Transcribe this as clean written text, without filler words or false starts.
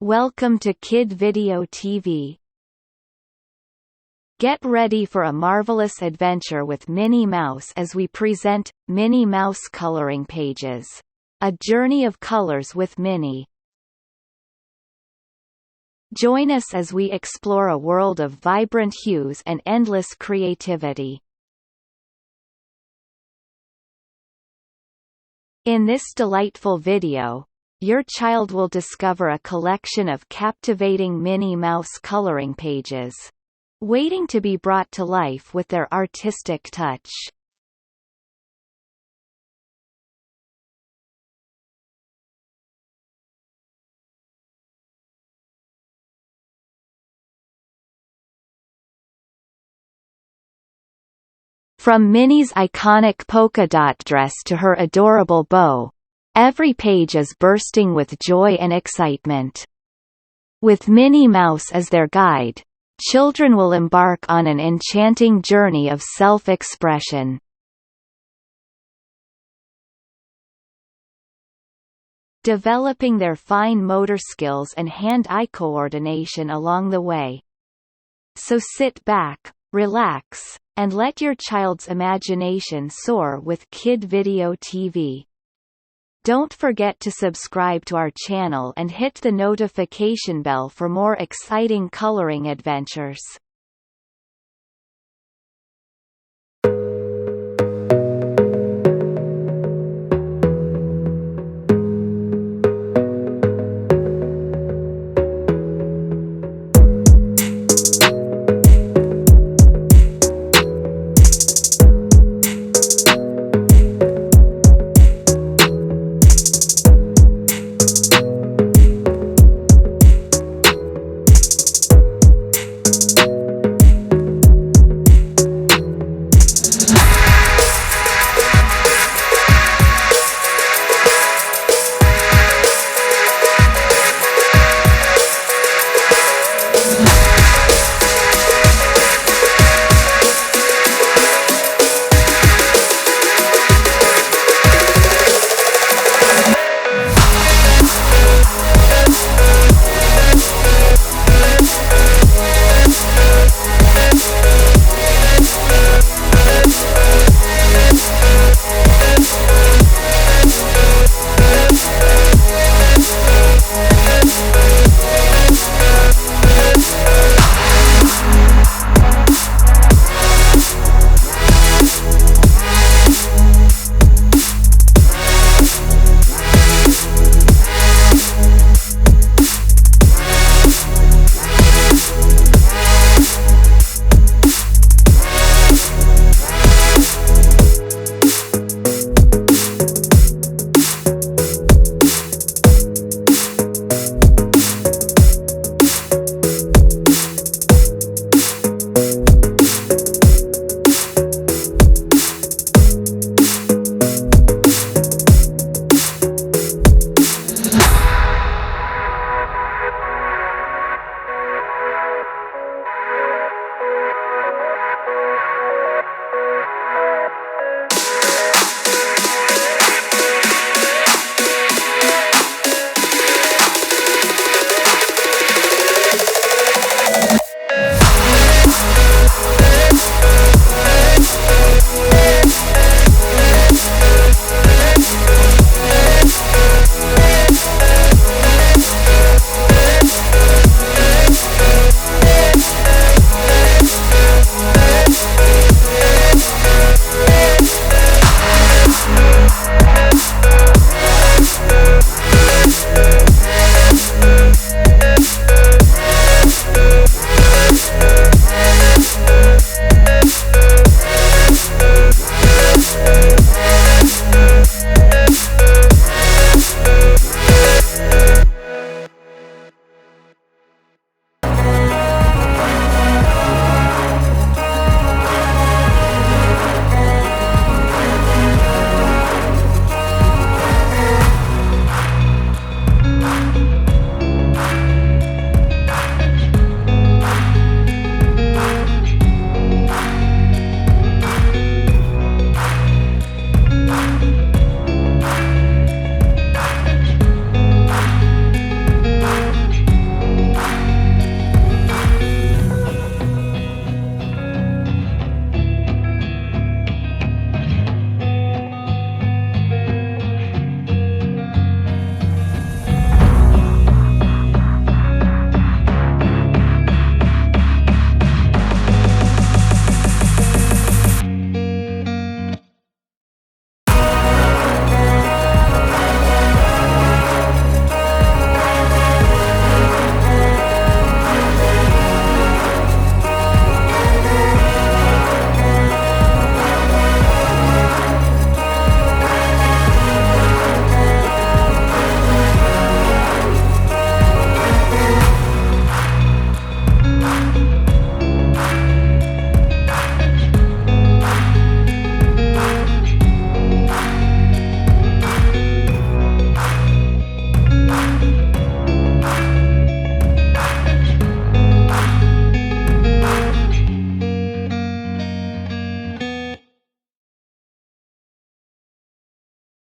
Welcome to Kid Video TV. Get ready for a marvelous adventure with Minnie Mouse as we present Minnie Mouse Coloring Pages. A journey of colors with Minnie. Join us as we explore a world of vibrant hues and endless creativity. In this delightful video, your child will discover a collection of captivating Minnie Mouse coloring pages, waiting to be brought to life with their artistic touch. From Minnie's iconic polka-dot dress to her adorable bow, every page is bursting with joy and excitement. With Minnie Mouse as their guide, children will embark on an enchanting journey of self-expression. Developing their fine motor skills and hand-eye coordination along the way. So sit back, relax, and let your child's imagination soar with Kid Video TV. Don't forget to subscribe to our channel and hit the notification bell for more exciting coloring adventures.